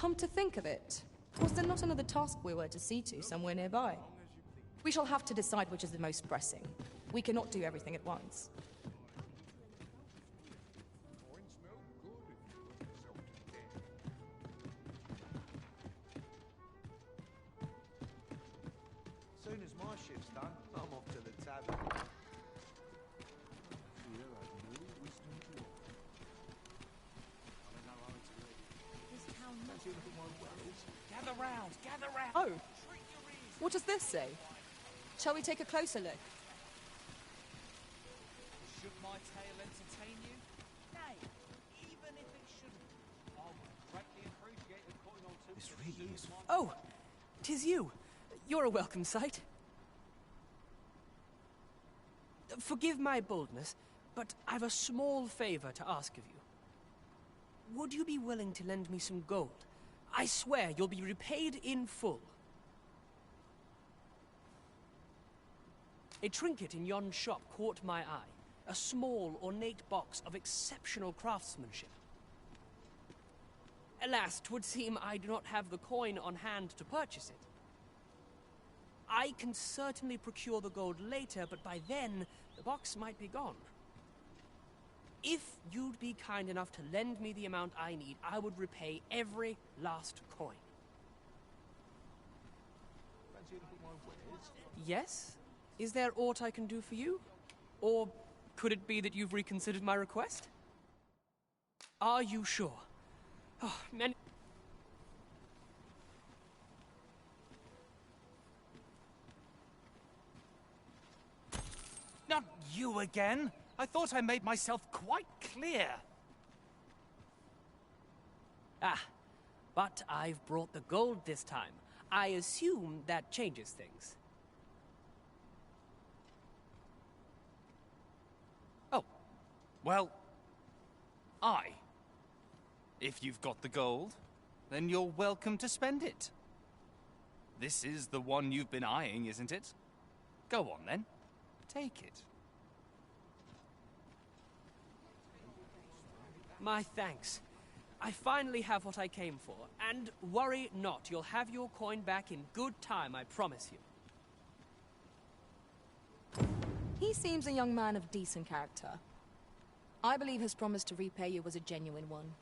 Come to think of it, was there not another task we were to see to somewhere nearby? We shall have to decide which is the most pressing. We cannot do everything at once. Soon as my shift's done, I'm off to the tavern. Gather round, gather round. Oh, what does this say? Shall we take a closer look? Should my tale entertain you? Nay, even if it shouldn't, I would greatly appreciate the coin or two. This really is. Oh, 'tis you. You're a welcome sight. Forgive my boldness, but I've a small favor to ask of you. Would you be willing to lend me some gold? I swear you'll be repaid in full. A trinket in yon shop caught my eye. A small, ornate box of exceptional craftsmanship. Alas, 'twould seem I do not have the coin on hand to purchase it. I can certainly procure the gold later, but by then, the box might be gone. If you'd be kind enough to lend me the amount I need, I would repay every last coin. Yes? Is there aught I can do for you? Or could it be that you've reconsidered my request? Are you sure? Oh, man. Not you again. I thought I made myself quite clear. Ah, but I've brought the gold this time. I assume that changes things. Oh, well, if you've got the gold, then you're welcome to spend it. This is the one you've been eyeing, isn't it? Go on then, take it. My thanks. I finally have what I came for, and worry not, you'll have your coin back in good time, I promise you. He seems a young man of decent character. I believe his promise to repay you was a genuine one.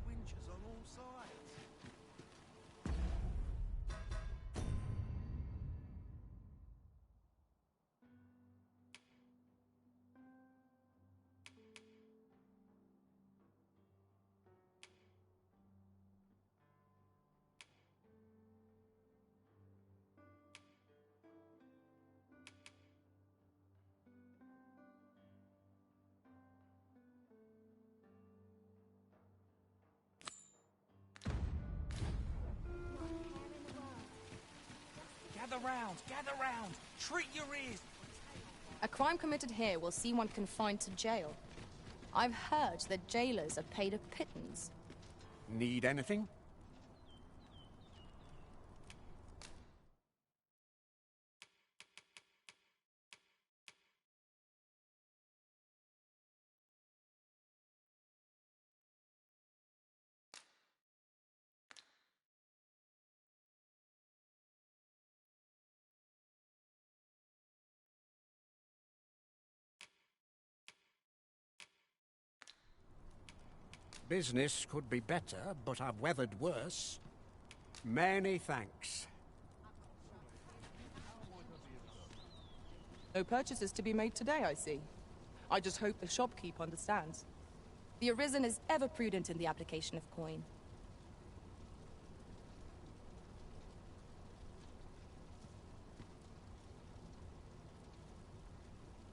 Winches on all sides. Gather round, treat your ears. A crime committed here will see one confined to jail. I've heard that jailers are paid a pittance. Need anything? Business could be better, but I've weathered worse. Many thanks. No purchases to be made today, I see. I just hope the shopkeep understands. The Arisen is ever prudent in the application of coin.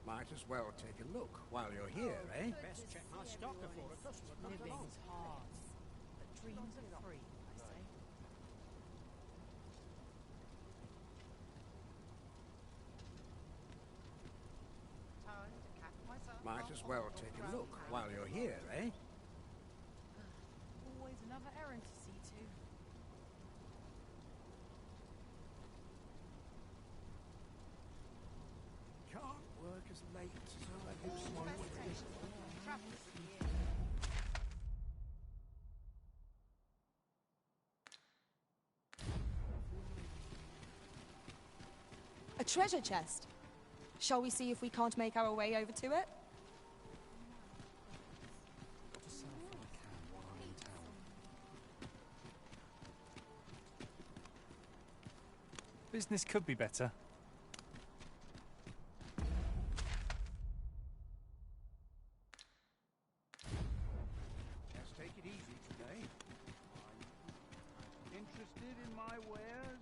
Might as well take a look while you're here, eh? Best check my stock before a customer comes along. Living's hard, but dreams are free, I say. Might as well take a look while you're here, eh? Always another errand to see to. late, so let him smoke. A treasure chest. Shall we see if we can't make our way over to it? Business could be better. Let's take it easy today. Interested in my wares?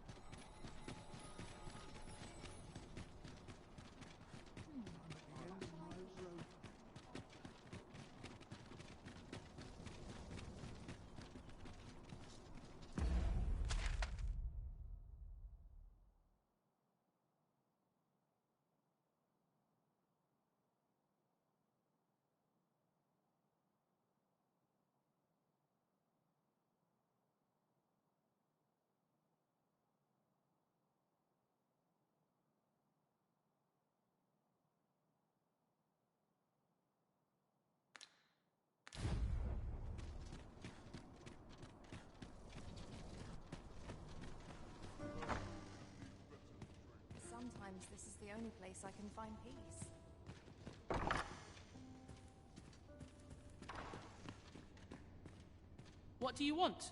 Sometimes this is the only place I can find peace. What do you want?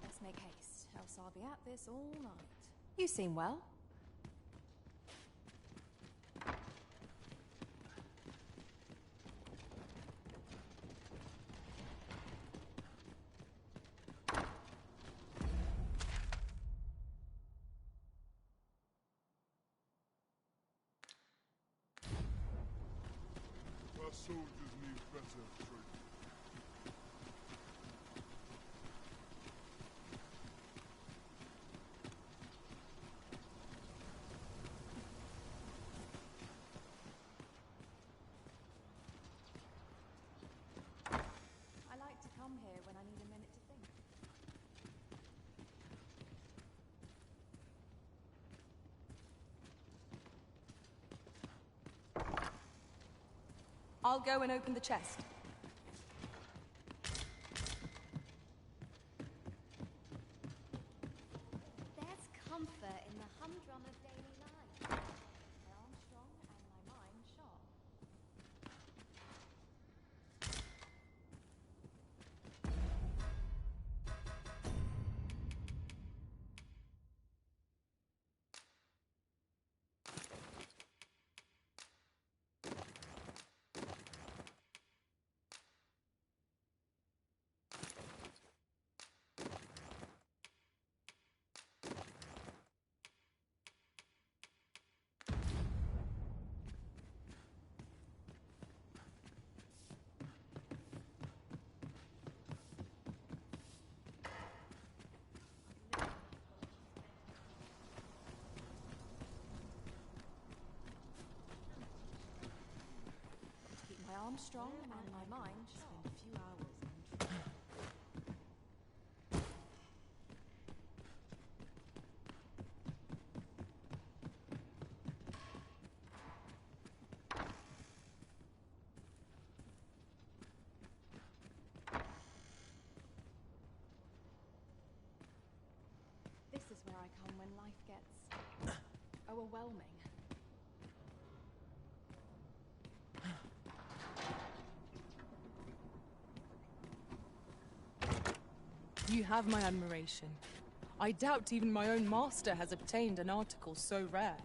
Let's make haste, else I'll be at this all night. You seem well. Our soldiers need better training. I like to come here when I need a minute to think. I'll go and open the chest. There's comfort in the humdrum of daily life. My arm strong and my mind sharp. Keep my arm strong and my mind sharp. Spend a few hours on This is where I come when life gets overwhelming. You have my admiration. I doubt even my own master has obtained an article so rare.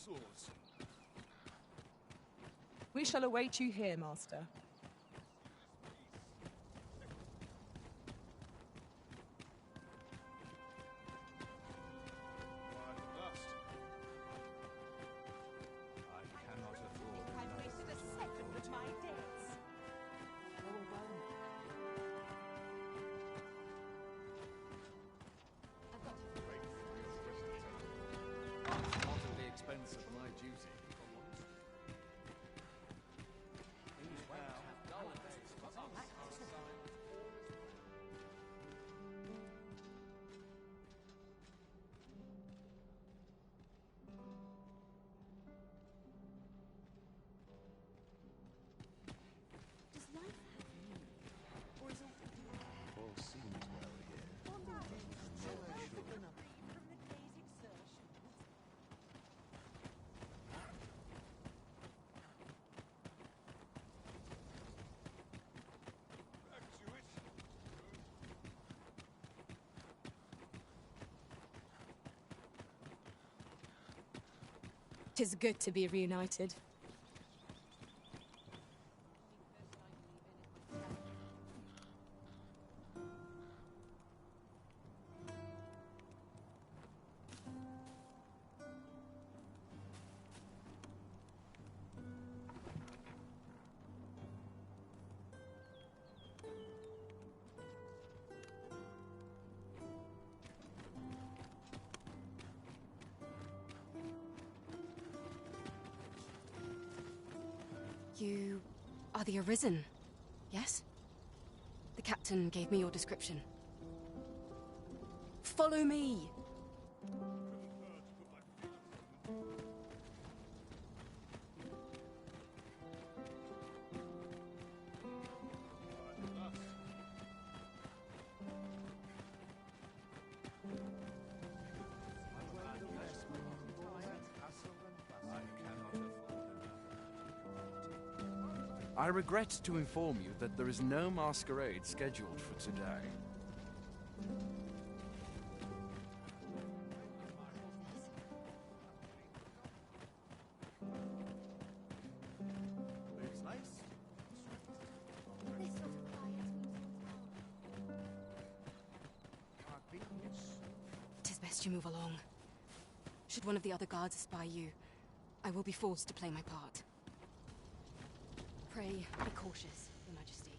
swords. We shall await you here, Master. I cannot afford I've wasted a second of my days. not at the expense of my duty. Does life have meaning? Or is all All seems well here. From the day's exertion. Back to it. 'Tis good to be reunited. You are the Arisen, yes? The captain gave me your description. Follow me! I regret to inform you that there is no masquerade scheduled for today. Looks nice. This sort of quiet means Tis best you move along. Should one of the other guards spy you, I will be forced to play my part. Pray, be cautious, Your Majesty.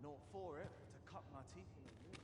Not for it, but to cut my teeth in the wood.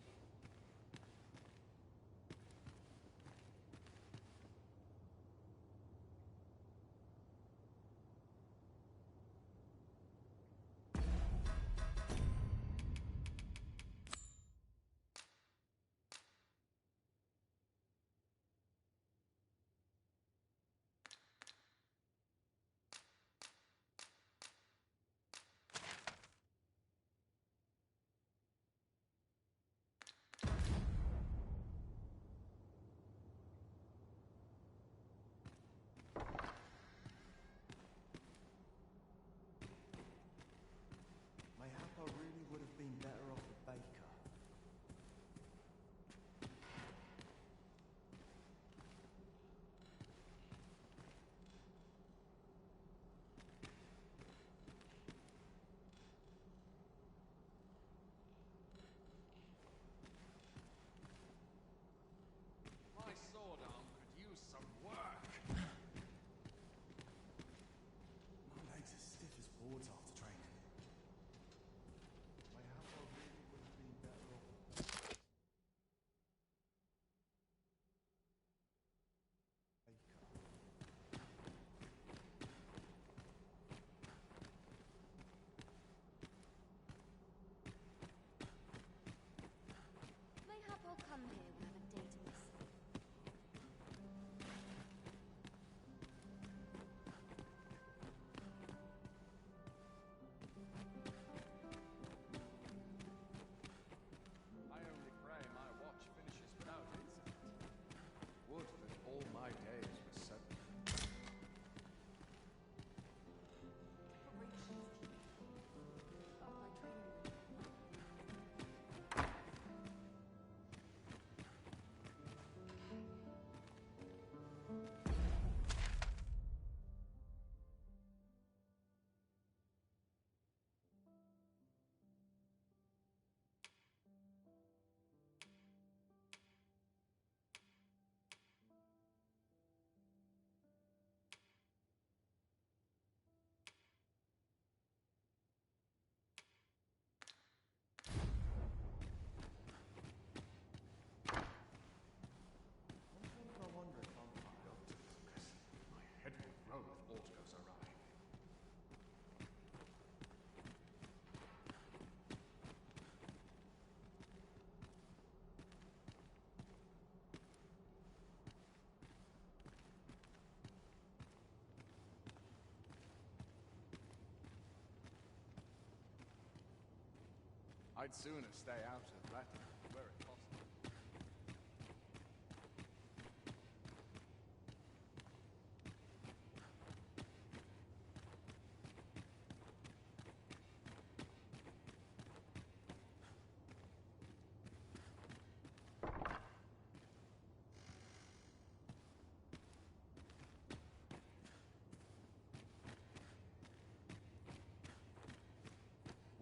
I'd sooner stay out of Breton, were it possible.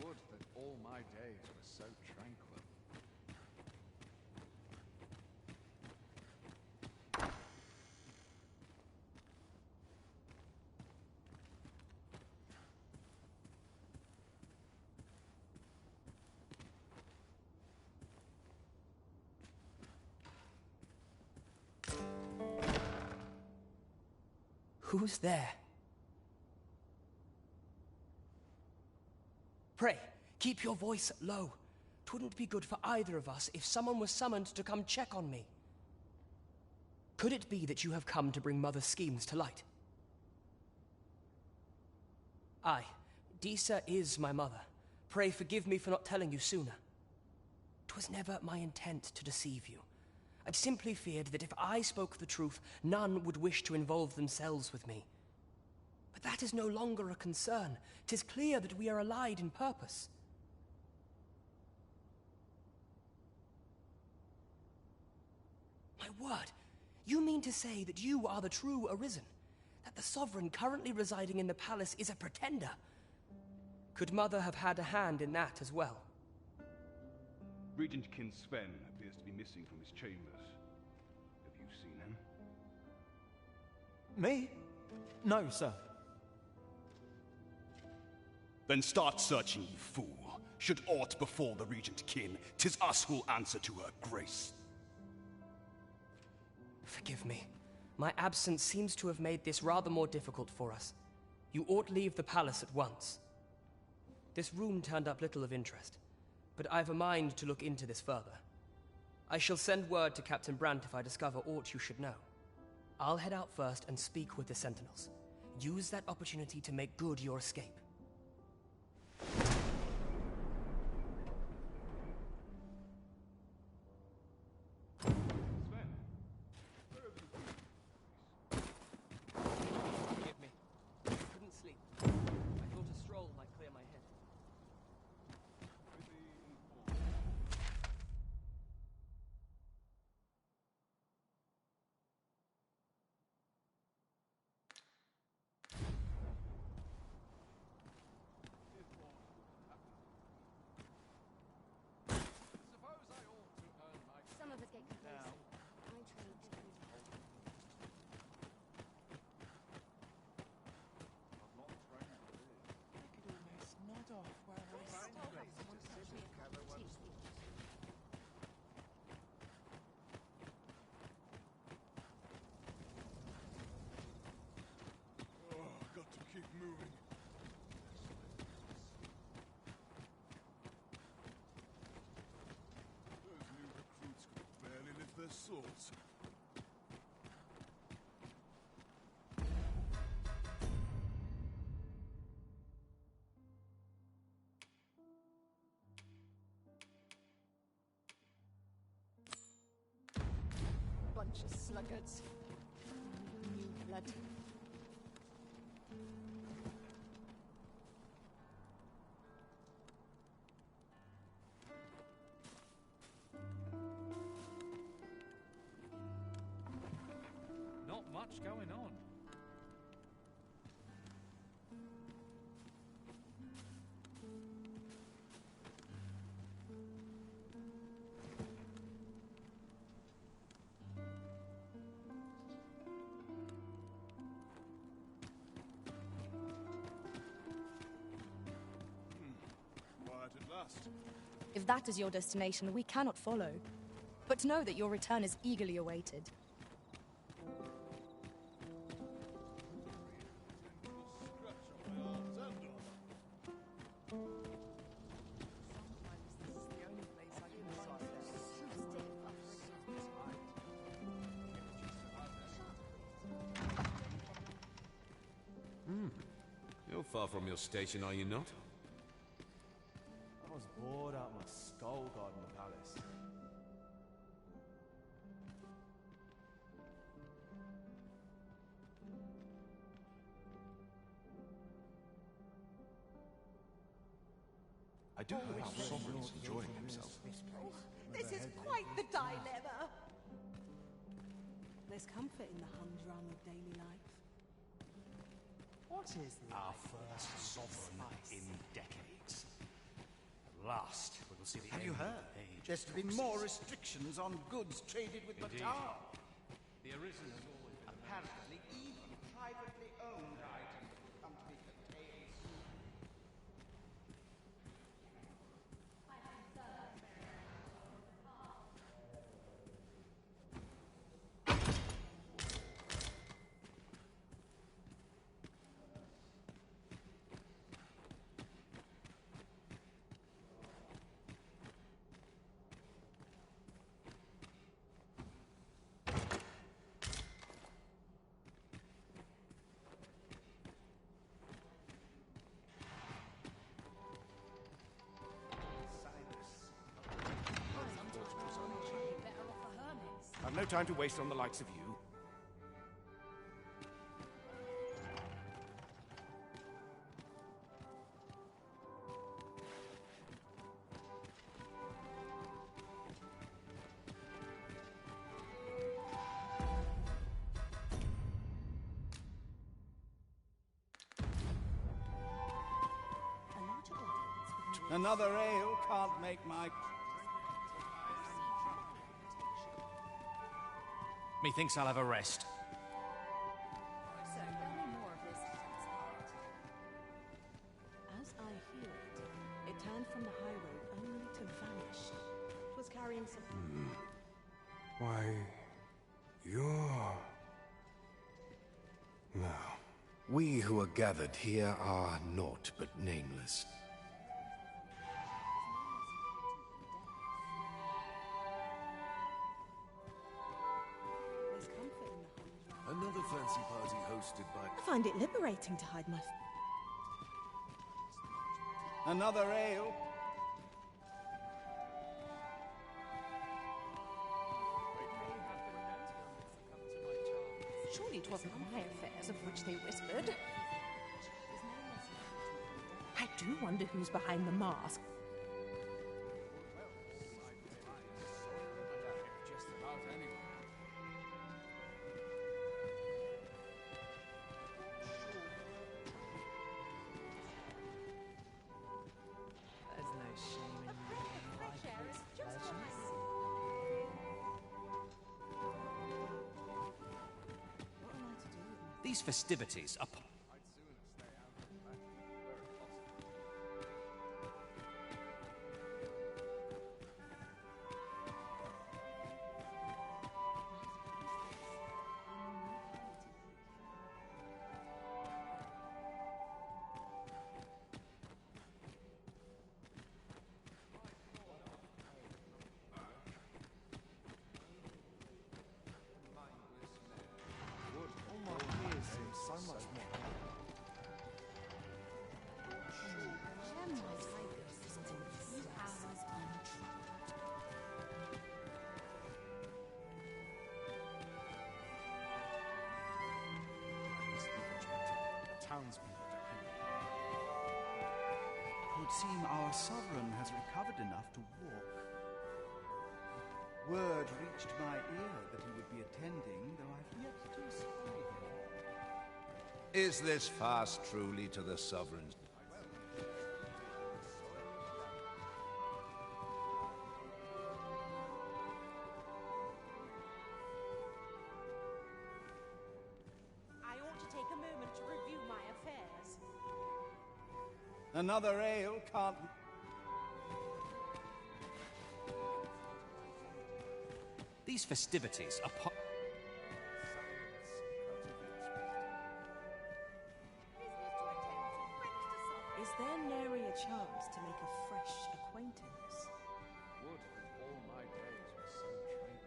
Would that all my days were so tranquil. Who's there? Pray, keep your voice low. 'Twouldn't be good for either of us if someone was summoned to come check on me. Could it be that you have come to bring Mother's schemes to light? Aye, Disa is my mother. Pray forgive me for not telling you sooner. 'Twas never my intent to deceive you. I'd simply feared that if I spoke the truth, none would wish to involve themselves with me. But that is no longer a concern. 'Tis clear that we are allied in purpose. My word, you mean to say that you are the true Arisen? That the Sovereign currently residing in the palace is a pretender? Could Mother have had a hand in that as well? Regent Kin Sven appears to be missing from his chambers. Have you seen him? Me? No, sir. Then start searching, you fool. Should aught befall the Regent Kin, 'tis us who'll answer to her grace. Forgive me. My absence seems to have made this rather more difficult for us. You ought leave the palace at once. This room turned up little of interest, but I've a mind to look into this further. I shall send word to Captain Brandt if I discover aught you should know. I'll head out first and speak with the Sentinels. Use that opportunity to make good your escape. Forgive me. I couldn't sleep. I thought a stroll might clear my head. Some of us get complacent. I trade to you. Got to keep moving. Those new recruits could barely lift their swords. Bunch of sluggards. New blood. Not much going on. Quiet at last. If that is your destination, we cannot follow. But know that your return is eagerly awaited. You're far from your station, are you not? was bored out my skull guarding the palace. I do hope our sovereign's enjoying himself. This is quite the dilemma. There's comfort in the humdrum of daily life. What is our first sovereign in decades? At last, we will see the Have you heard? There's to be more restrictions on goods traded with Batar. The arisen has always been Apparently, even privately owned items will come to be contained soon. I've no time to waste on the likes of you. Another ale can't make my... Methinks I'll have a rest. So, tell me more of this transport. As I hear it, it turned from the high road only to vanish. It was carrying some... Why, you're... No. We who are gathered here are naught but nameless. There's comfort in the humdrum. Another fancy party hosted by... I find it liberating to hide my... Another ale? Surely it wasn't my affairs of which they whispered. I do wonder who's behind the mask. Just about anyone. There's no shame in Fresh air is just nice. What am I to do with my... These festivities are... I'd sooner stay out of the back where possible. All my peers seem so much more... Gem my tigers isn't in these hours untrapped. Townspeople depend. It would seem our sovereign has recovered enough to walk. Word reached my ear that he would be attending, though I've yet to spy him. Is this fast truly to the sovereign's? I ought to take a moment to review my affairs. Another ale can't... These festivities are... Is there nary a chance to make a fresh acquaintance? Would that all my days were so tranquil.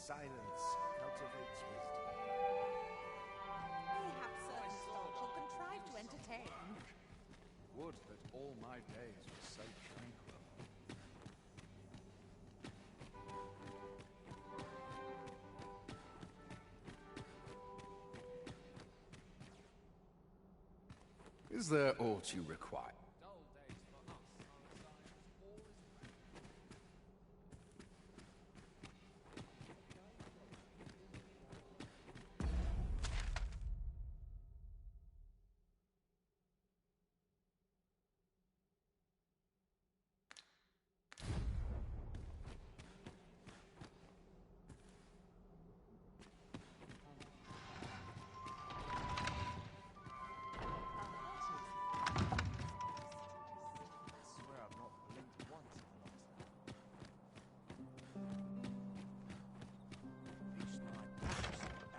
Silence cultivates wisdom. Mayhap certain souls will contrive to entertain. Would that all my days were so tranquil. Is there aught you require?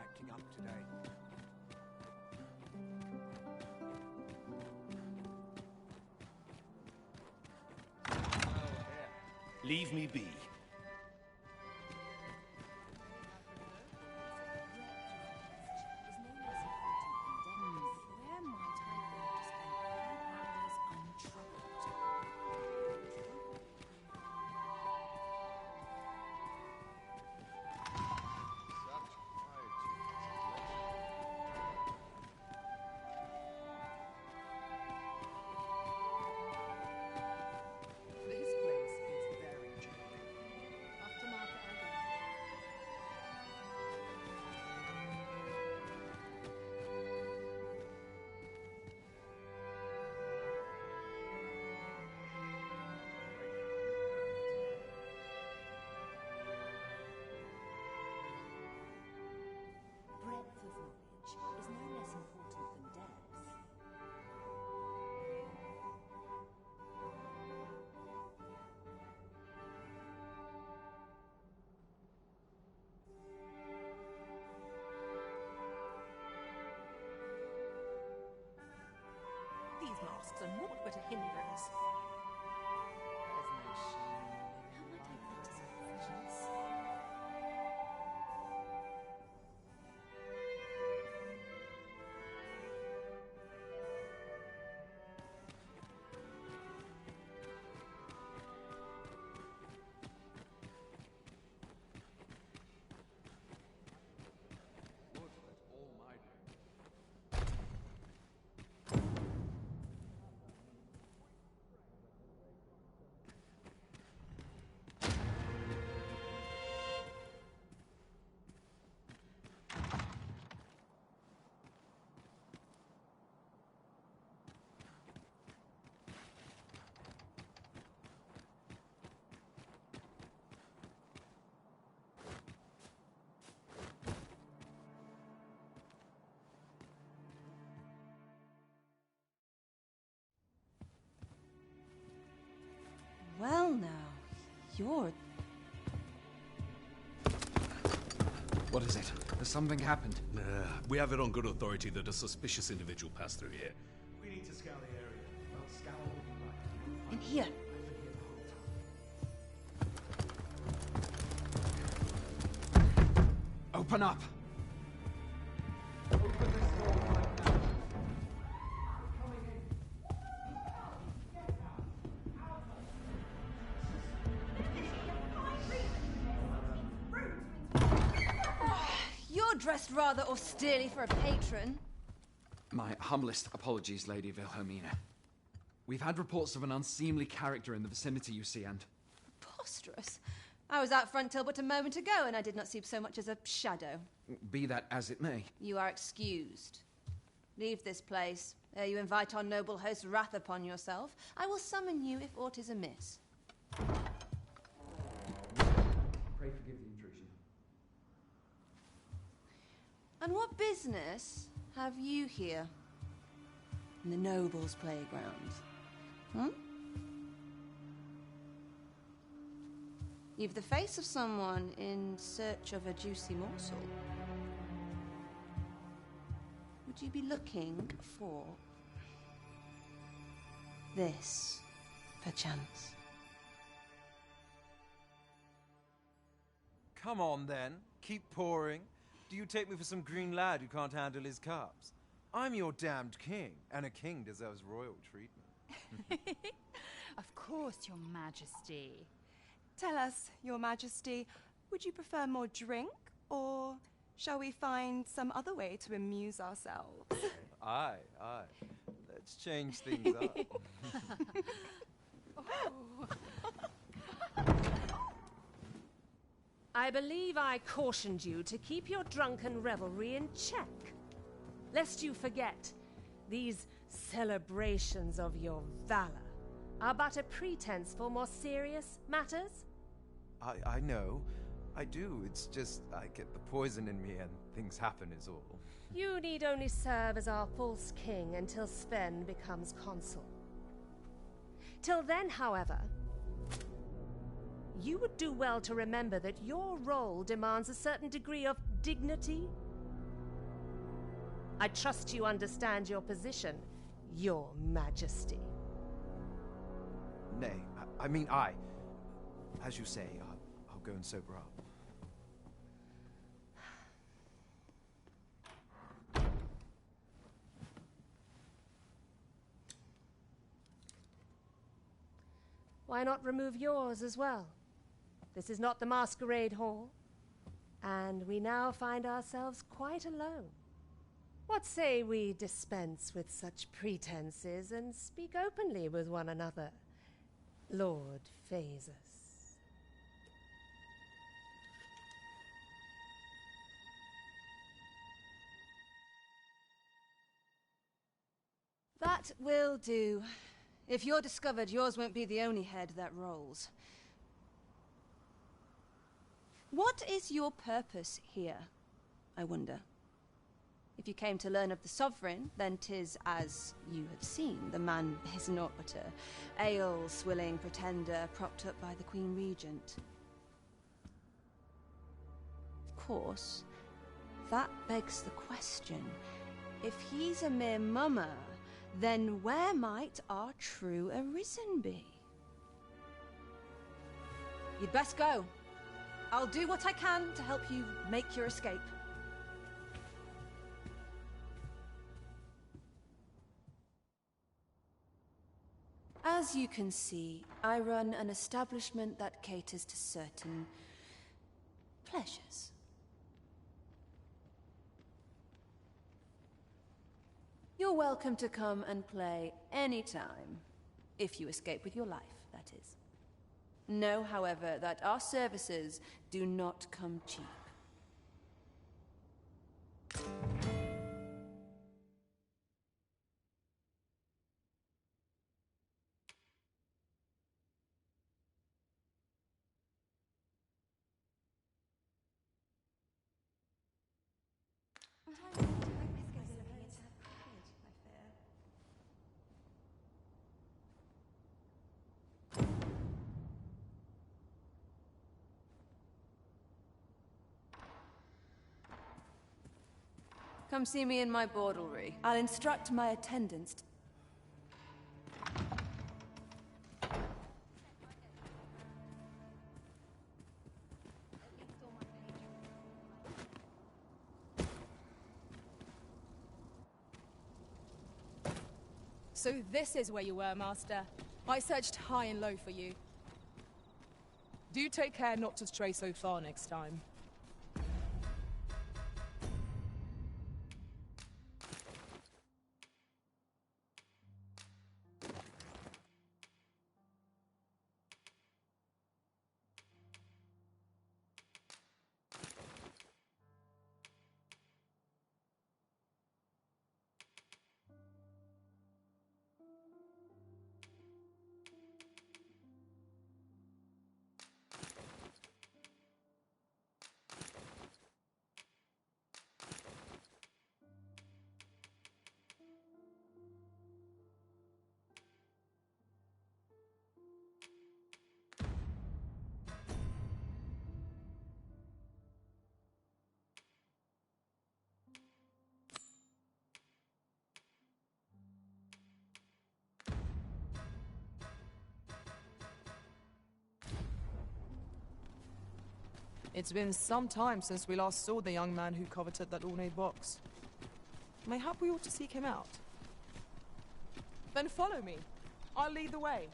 Acting up today. Leave me be. Where might I go to spend a few hours untroubled? This place is very charming. After market I go. Breadth of knowledge is no less important than depth. These masks are naught but a hindrance. There's no shame in How might I flatter some visions? Would that all my days. Well now, you're... What is it? Has something happened? We have it on good authority that a suspicious individual passed through here. We need to scour the area. Well, scour what we like. In here. I've been here the whole time. Open up! Open this door right now. Coming in. You're dressed rather austerely for a patron. My humblest apologies, Lady Wilhelmina. We've had reports of an unseemly character in the vicinity, you see, and... Preposterous. I was out front till but a moment ago, and I did not see so much as a shadow. Be that as it may. You are excused. Leave this place, ere you invite our noble host's wrath upon yourself. I will summon you if aught is amiss. Pray forgive the intrusion. And what business have you here? In the nobles' playground? Hmm? You've the face of someone in search of a juicy morsel. Would you be looking for this, perchance? Come on, then. Keep pouring. Do you take me for some green lad who can't handle his cups? I'm your damned king, and a king deserves royal treatment. Of course, Your Majesty. Tell us, Your Majesty, would you prefer more drink, or shall we find some other way to amuse ourselves? Aye. Let's change things up. I believe I cautioned you to keep your drunken revelry in check. Lest you forget, these celebrations of your valor are but a pretense for more serious matters. I know. I do. It's just I get the poison in me and things happen is all. You need only serve as our false king until Sven becomes consul. Till then, however, you would do well to remember that your role demands a certain degree of dignity. I trust you understand your position, Your Majesty. Nay, I mean I. As you say, I'll go and sober up. Why not remove yours as well? This is not the masquerade hall, and we now find ourselves quite alone. What say we dispense with such pretenses and speak openly with one another, Lord Phaesus? That will do. If you're discovered, yours won't be the only head that rolls. What is your purpose here, I wonder? If you came to learn of the Sovereign, then 'tis as you have seen. The man is naught but a ale-swilling pretender propped up by the Queen Regent. Of course, that begs the question. If he's a mere mummer, then where might our true Arisen be? You'd best go. I'll do what I can to help you make your escape. As you can see, I run an establishment that caters to certain pleasures. You're welcome to come and play anytime, if you escape with your life, that is. Know, however, that our services do not come cheap. Come see me in my bordlery. I'll instruct my attendants to... So this is where you were, Master. I searched high and low for you. Do take care not to stray so far next time. It's been some time since we last saw the young man who coveted that ornate box. Mayhap we ought to seek him out. Then follow me. I'll lead the way.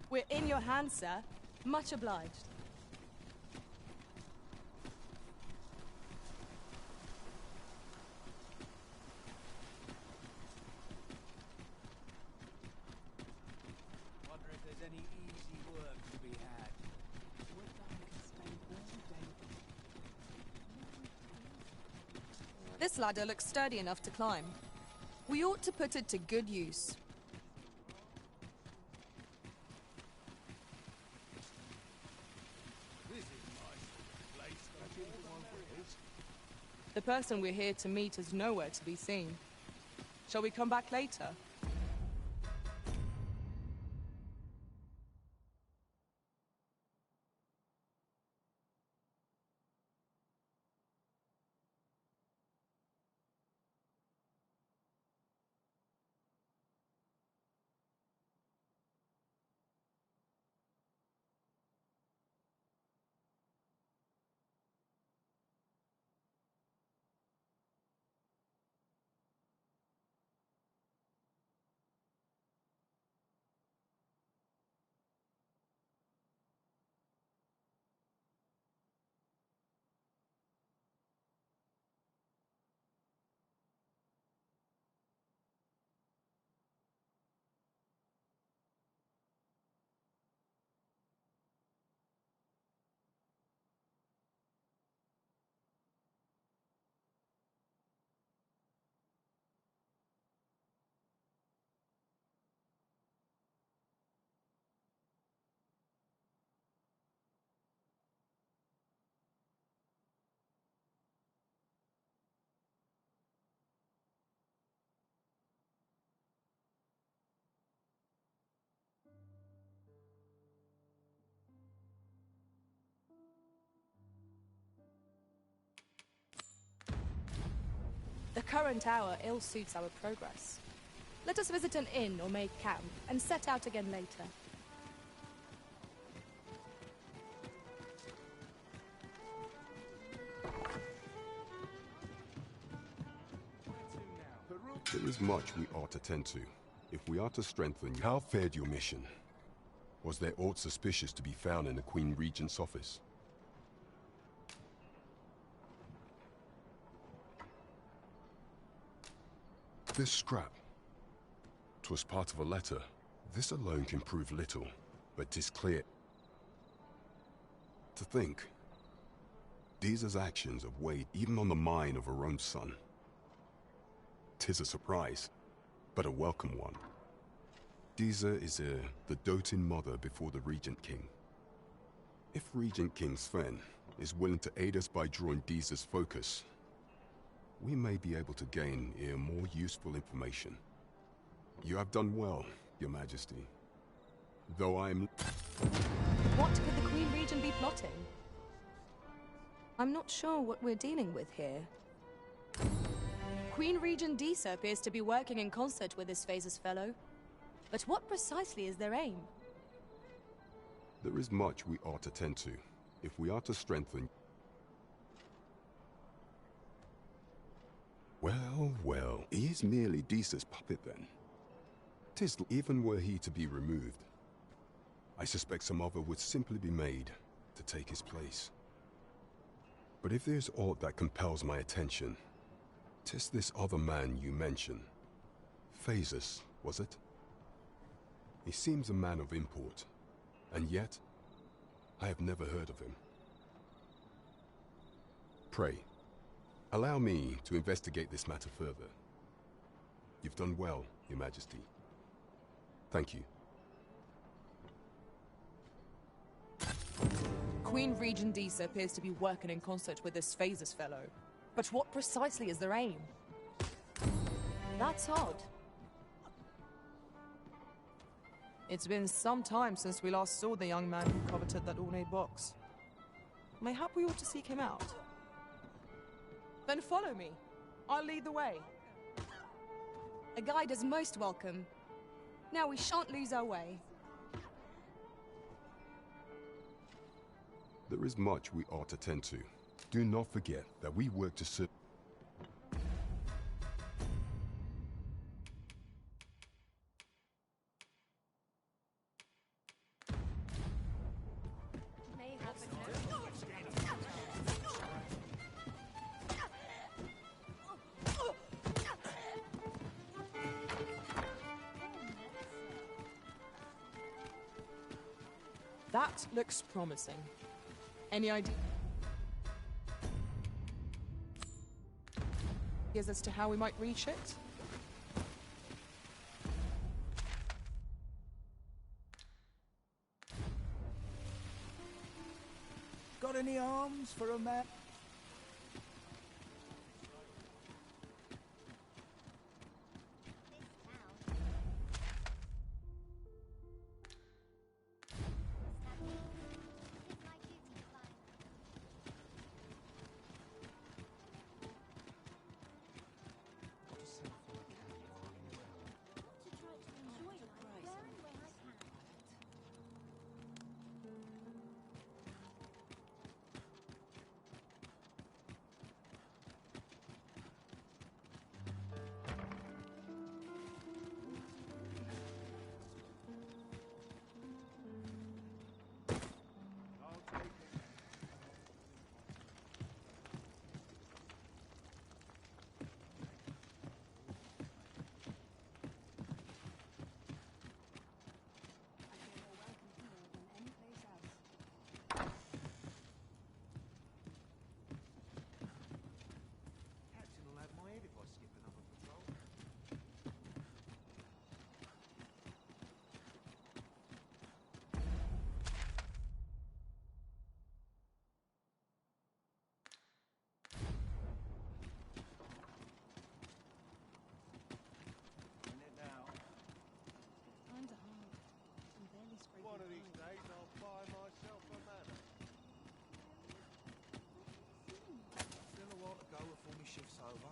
We're in your hands, sir. Much obliged. Wonder if there's any easy work to be had. This ladder looks sturdy enough to climb. We ought to put it to good use. The person we're here to meet is nowhere to be seen. Shall we come back later? The current hour ill suits our progress. Let us visit an inn or make camp, and set out again later. There is much we ought to tend to, if we are to strengthen you. How fared your mission? Was there aught suspicious to be found in the Queen Regent's office? This scrap. 'Twas part of a letter. This alone can prove little, but 'tis clear. To think, Deeza's actions have weighed even on the mind of her own son. 'Tis a surprise, but a welcome one. Deeza is the doting mother before the Regent King. If Regent King Sven is willing to aid us by drawing Deeza's focus, we may be able to gain more useful information. You have done well, Your Majesty. Though I'm... What could the Queen Regent be plotting? I'm not sure what we're dealing with here. Queen Regent Deeza appears to be working in concert with this Phases fellow. But what precisely is their aim? There is much we ought to tend to, if we are to strengthen... Well, well, he is merely Deeza's puppet then. 'Tis even were he to be removed, I suspect some other would simply be made to take his place. But if there's aught that compels my attention, 'tis this other man you mention. Phases, was it? He seems a man of import, and yet I have never heard of him. Pray, allow me to investigate this matter further. You've done well, Your Majesty. Thank you. Queen Regent Deeza appears to be working in concert with this Phases fellow. But what precisely is their aim? That's odd. It's been some time since we last saw the young man who coveted that ornate box. Mayhap we ought to seek him out. Then follow me. I'll lead the way. A guide is most welcome. Now we shan't lose our way. There is much we ought to tend to. Do not forget that we work to serve. That looks promising. Any ideas as to how we might reach it? Got any arms for a man? One of these days I'll buy myself a manor. Still a while to go before my shift's over.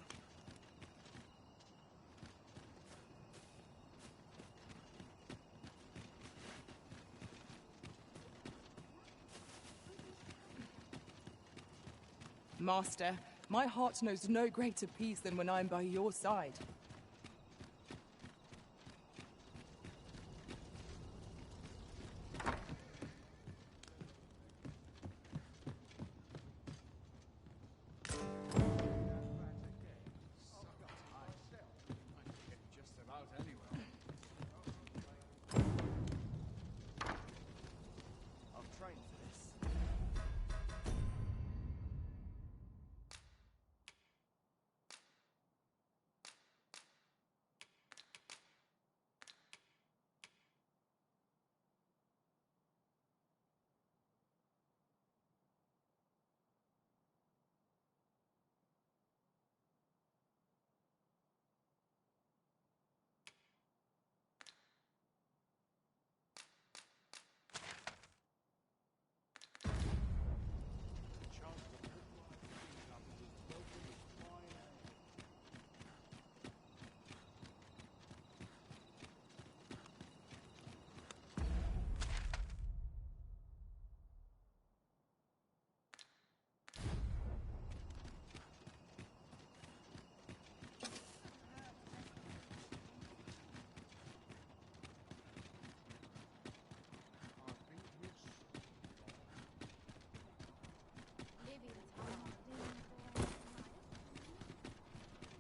Master, my heart knows no greater peace than when I'm by your side.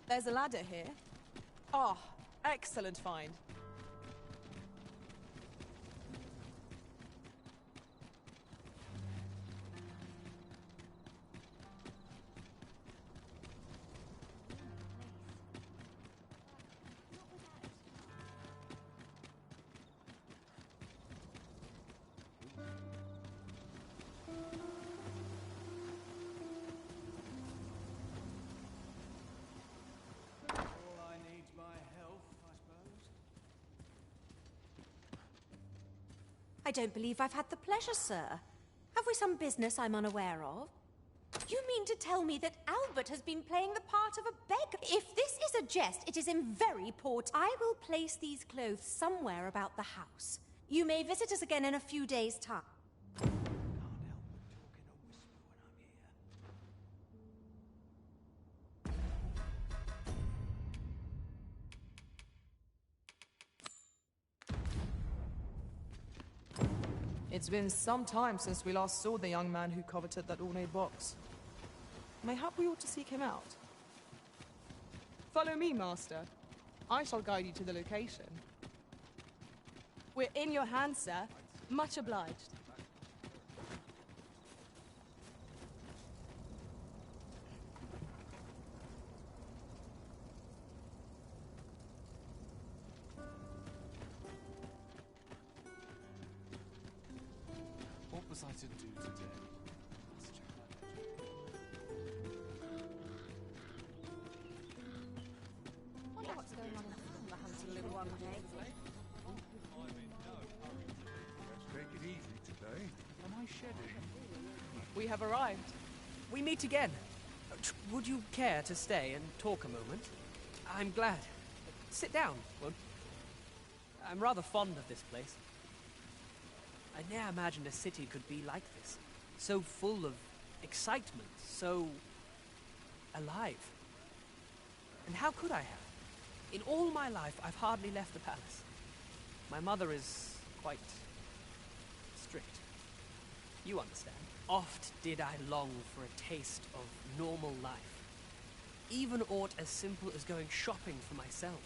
There's a ladder here. Ah, excellent find. I don't believe I've had the pleasure, sir. Have we some business I'm unaware of? You mean to tell me that Albert has been playing the part of a beggar? If this is a jest, it is in very poor I will place these clothes somewhere about the house. You may visit us again in a few days' time. Can't help but talking It's been some time since we last saw the young man who coveted that ornate box. Mayhap we ought to seek him out. Follow me, Master. I shall guide you to the location. We're in your hands, sir. Much obliged. What was I to do today? Wonder what's going on in the hunting little one, eh? Let's take it easy today. Am I shedding? We have arrived. We meet again. Would you care to stay and talk a moment? I'm glad. Sit down, won't you? I'm rather fond of this place. I ne'er imagined a city could be like this. So full of excitement, so alive. And how could I have? In all my life, I've hardly left the palace. My mother is quite strict. You understand. Oft did I long for a taste of normal life. Even aught as simple as going shopping for myself.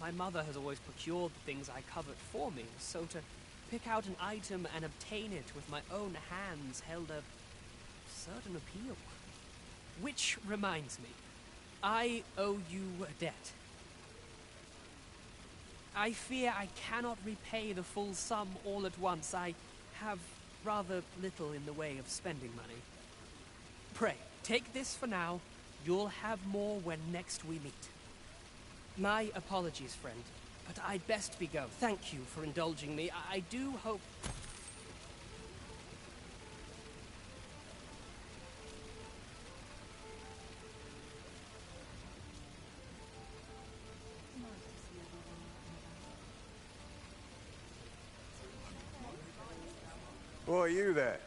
My mother has always procured the things I covet for me, so to pick out an item and obtain it with my own hands held a certain appeal. Which reminds me, I owe you a debt. I fear I cannot repay the full sum all at once. I have rather little in the way of spending money. Pray, take this for now. You'll have more when next we meet. My apologies, friend, but I'd best be going. Thank you for indulging me. I do hope... Why, you there?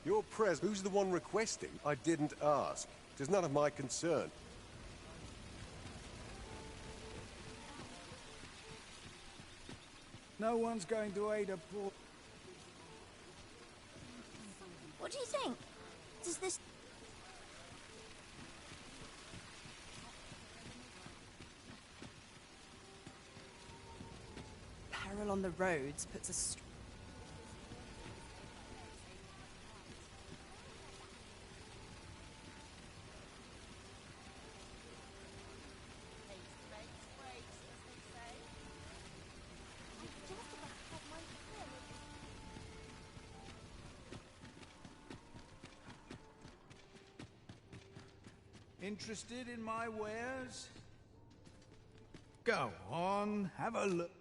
Your pres. Who's the one requesting? I didn't ask. It is none of my concern. No one's going to aid a poor... What do you think? Does this... Peril on the roads puts a... Interested in my wares? Go on, have a look.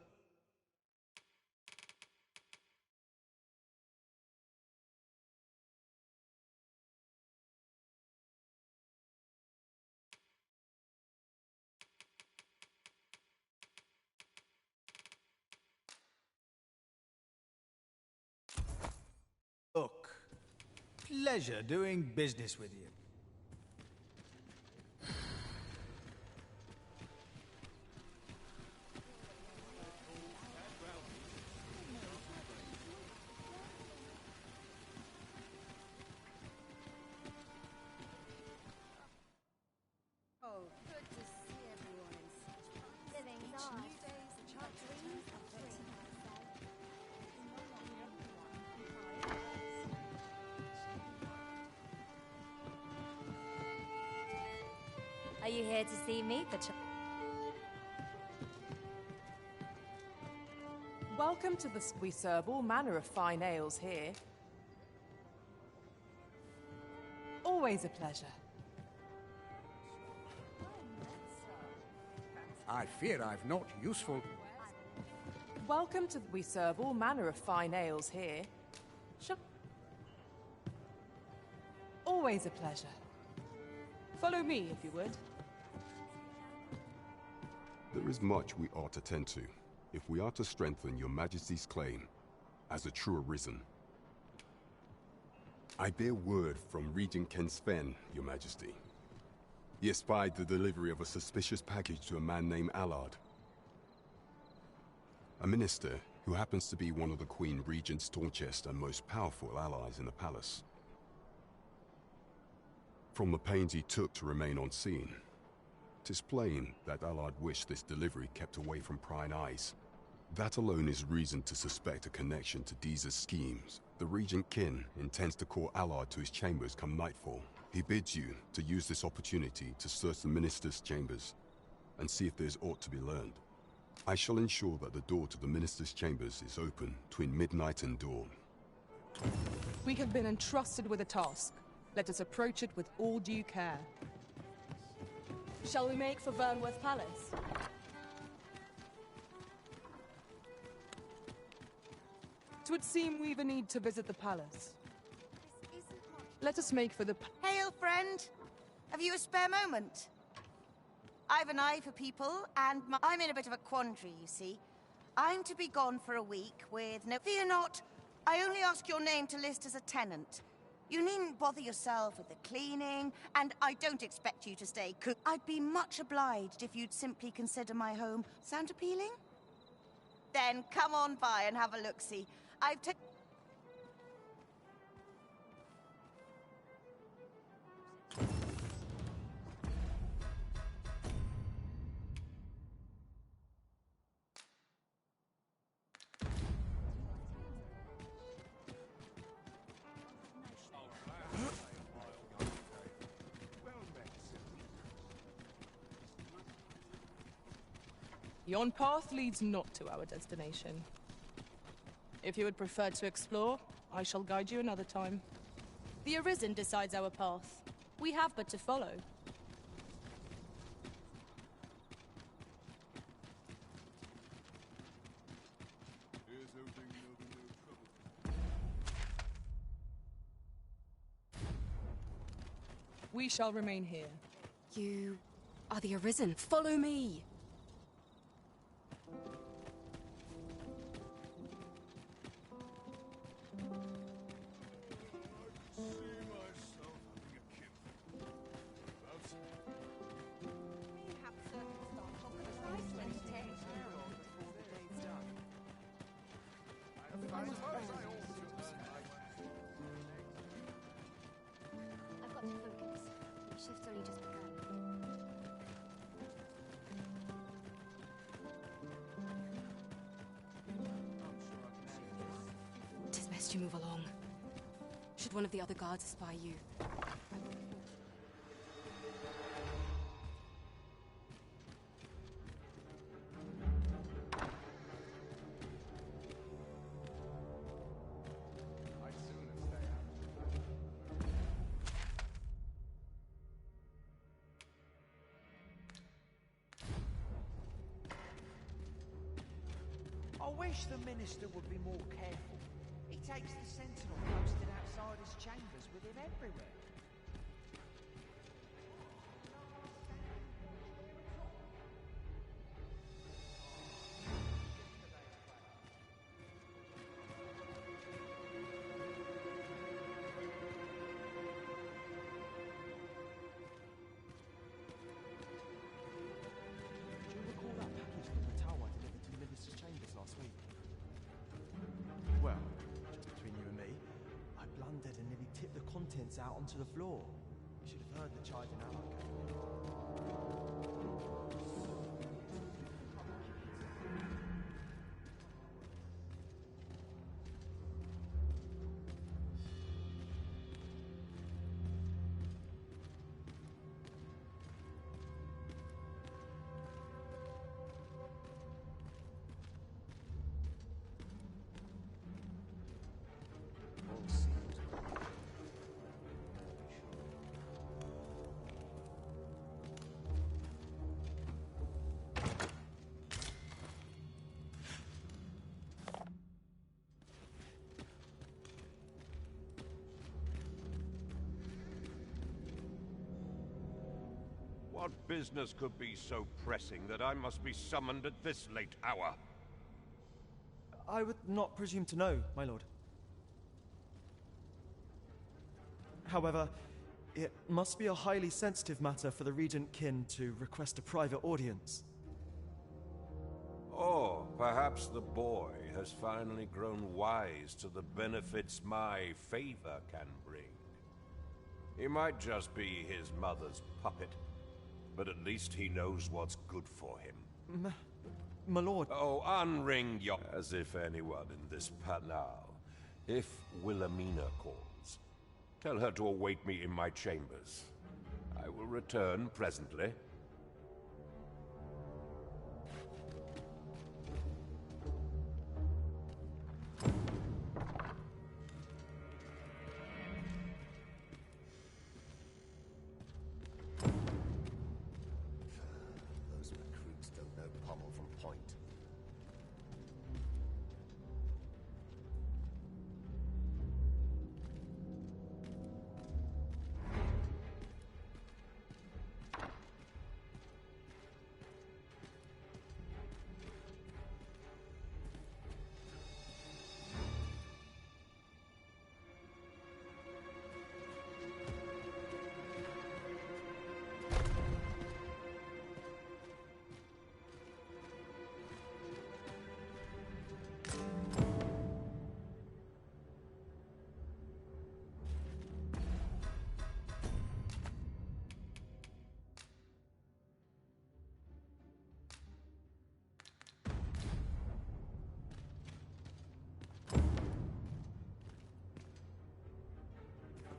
Look, pleasure doing business with you. Oh, good to see everyone in such living life. New days, the chart dreams of dreams. Are you here to see me, Welcome to the... We serve all manner of fine ales here. Always a pleasure. I fear I've not useful... Welcome to... We serve all manner of fine ales here. Always a pleasure. Follow me, if you would. There is much we ought to tend to, if we are to strengthen your Majesty's claim as a true Arisen. I bear word from Regent Ken Sven, Your Majesty. He espied the delivery of a suspicious package to a man named Allard. a minister who happens to be one of the Queen Regent's staunchest and most powerful allies in the palace. From the pains he took to remain on scene, 'tis plain that Allard wished this delivery kept away from prying eyes. That alone is reason to suspect a connection to Deeza's schemes. The Regent Kin intends to call Allard to his chambers come nightfall. He bids you to use this opportunity to search the minister's chambers and see if there's aught to be learned. I shall ensure that the door to the minister's chambers is open between midnight and dawn. We have been entrusted with a task. Let us approach it with all due care. Shall we make for Vernworth Palace? It would seem we've a need to visit the palace. Let us make for the... Hail, friend! Have you a spare moment? I've an eye for people, and I'm in a bit of a quandary, you see. I'm to be gone for a week with no... Fear not, I only ask your name to list as a tenant. You needn't bother yourself with the cleaning, and I don't expect you to stay cook. I'd be much obliged if you'd simply consider my home. Sound appealing? Then come on by and have a look-see. I've taken... Yon path leads not to our destination. If you would prefer to explore, I shall guide you another time. The Arisen decides our path. We have but to follow. We shall remain here. You are the Arisen. Follow me! I've got to focus. The shift's only just begun. Tis best you move along. Should one of the other guards espy you, I wish the Minister would be more careful. He takes the Sentinel posted outside his chambers with him everywhere. Do you recall that package from the tower delivered to the Minister's chambers last week? Well, just between you and me, I blundered and nearly tipped the contents out onto the floor. You should have heard the chiding out. What business could be so pressing that I must be summoned at this late hour? I would not presume to know, my lord. However, it must be a highly sensitive matter for the Regent Kin to request a private audience. Or perhaps the boy has finally grown wise to the benefits my favor can bring. He might just be his mother's puppet, but at least he knows what's good for him. My lord... Oh, unring your... As if anyone in this panel. If Wilhelmina calls, tell her to await me in my chambers. I will return presently. Those recruits don't know pommel from point.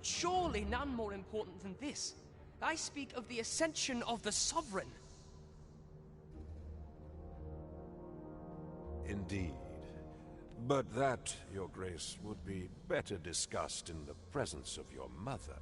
Surely none more important than this. I speak of the ascension of the Sovereign. Indeed. But that, Your Grace, would be better discussed in the presence of your mother.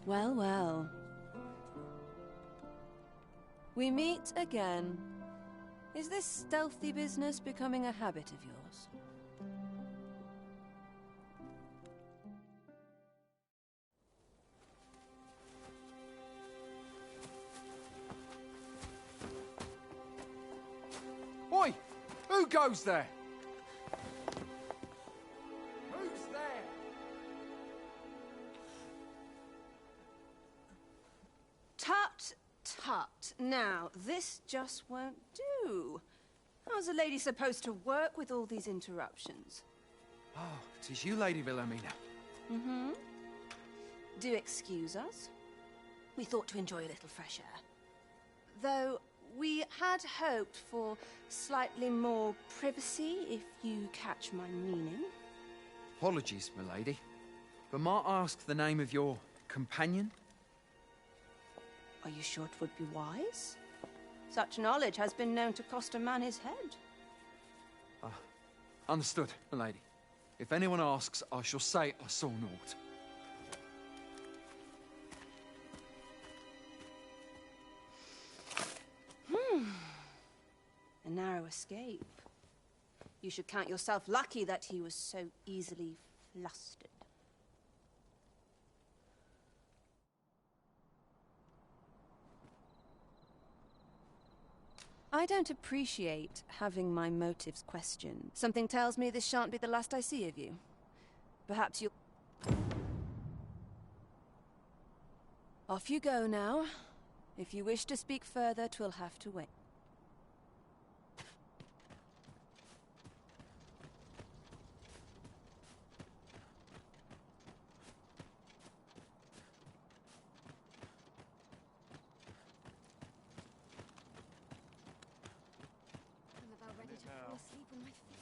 Well, well. We meet again. Is this stealthy business becoming a habit of yours? Oi! Who goes there? Who's there? Tut, tut. Now, this just won't do. How's a lady supposed to work with all these interruptions? Oh, 'tis you, Lady Wilhelmina. Mm-hmm. Do excuse us. we thought to enjoy a little fresh air. Though we had hoped for slightly more privacy, if you catch my meaning. Apologies, milady. But might I ask the name of your companion? Are you sure it would be wise? Such knowledge has been known to cost a man his head. Understood, milady. If anyone asks, I shall say I saw naught. A narrow escape. You should count yourself lucky that he was so easily flustered. I don't appreciate having my motives questioned. Something tells me this shan't be the last I see of you. Perhaps you'll... Off you go now. If you wish to speak further, 'twill have to wait. I'm about ready to fall asleep on my feet.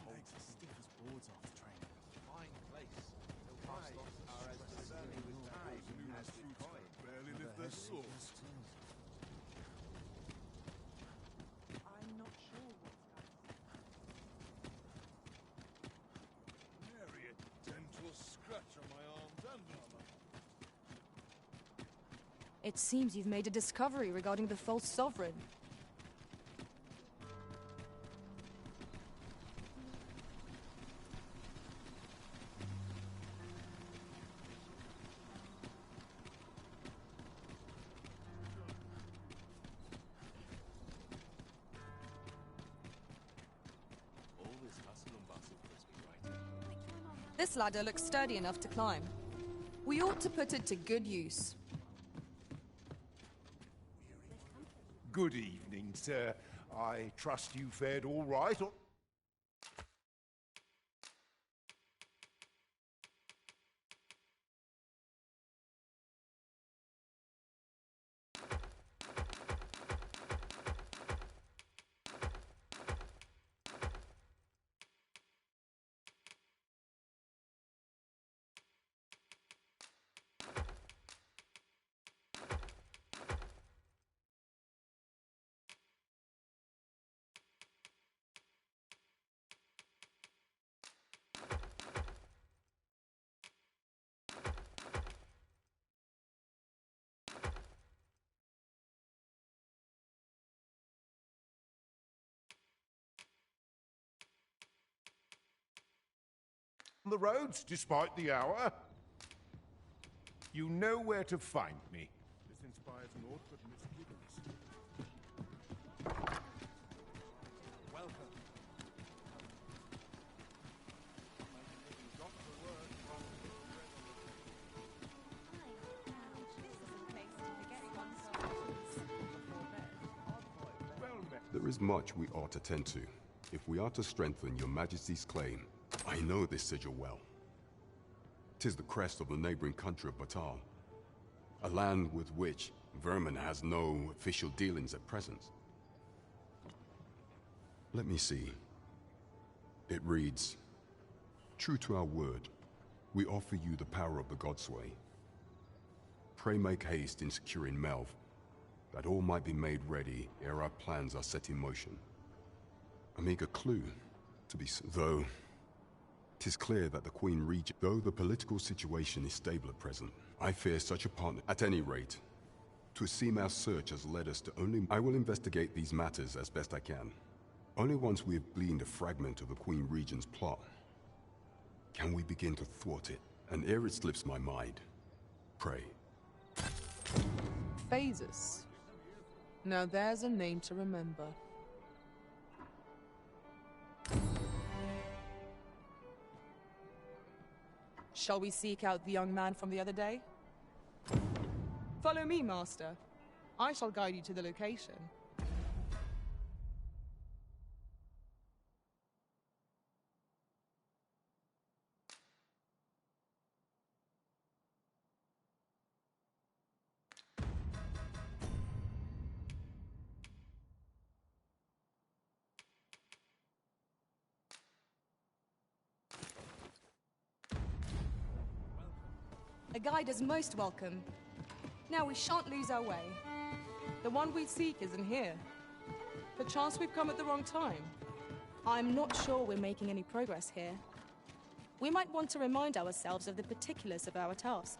Legs as stiff as boards after training. Fine place. No cast off are as discerning with time as with coin. Barely lift their swords. I'm not sure what's Nary a dental scratch on my arms and armor. It seems you've made a discovery regarding the false sovereign. This ladder looks sturdy enough to climb. We ought to put it to good use. Good evening, sir. I trust you fared all right. On the roads, despite the hour. You know where to find me. This inspires naught but misgivings. Welcome. There is much we ought to tend to, if we are to strengthen your majesty's claim. I know this sigil well. 'Tis the crest of the neighboring country of Batal, a land with which Vermin has no official dealings at present. Let me see. It reads, "True to our word, we offer you the power of the Godsway. Pray make haste in securing Melv, that all might be made ready ere our plans are set in motion." A meager clue, to be though 'tis clear that the Queen Regent, though the political situation is stable at present, I fear such a partner. At any rate, 'twould seem our search has led us to only... I will investigate these matters as best I can. Only once we have gleaned a fragment of the Queen Regent's plot can we begin to thwart it, and ere it slips my mind, pray. Phases. Now there's a name to remember. Shall we seek out the young man from the other day? Follow me, Master. I shall guide you to the location. A guide is most welcome. Now we shan't lose our way. The one we seek isn't here. Perchance we've come at the wrong time. I'm not sure we're making any progress here. We might want to remind ourselves of the particulars of our task.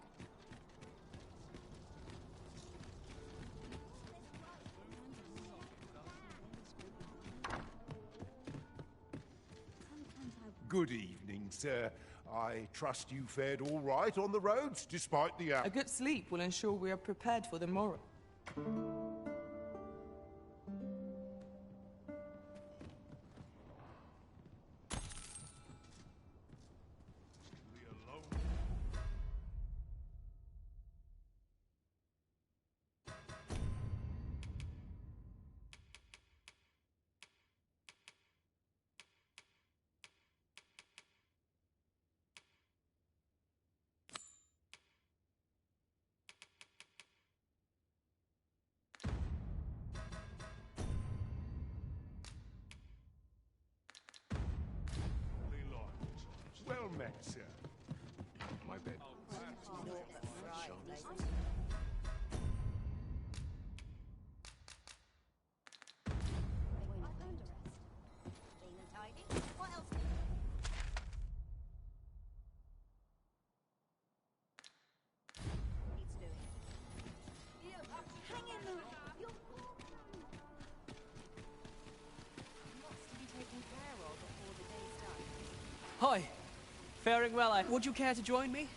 Good evening, sir. I trust you fared all right on the roads, despite the A good sleep will ensure we are prepared for the morrow. Well met, sir. My bed. Hi. Faring well, Would you care to join me?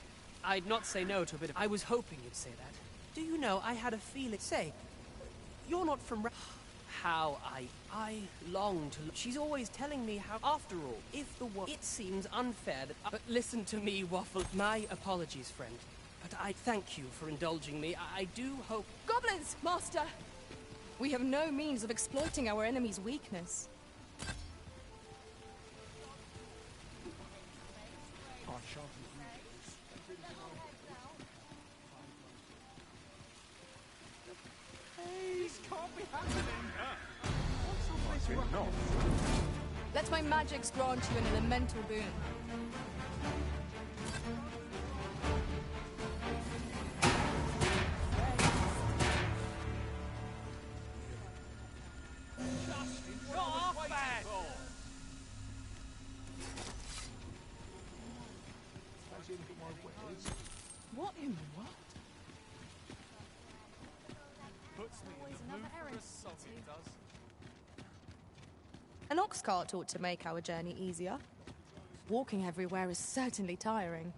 I'd not say no to a bit of... I was hoping you'd say that. Do you know, I had a feeling... Say, you're not from... How I long to... She's always telling me how... After all, if the world... It seems unfair that... But listen to me, Waffle. My apologies, friend. But I thank you for indulging me. I do hope... Goblins, master! We have no means of exploiting our enemy's weakness. This can't be happening. Let my magics grant you an elemental boon. What in the world? Puts me in the mood for a song, it does. An ox cart ought to make our journey easier. Walking everywhere is certainly tiring.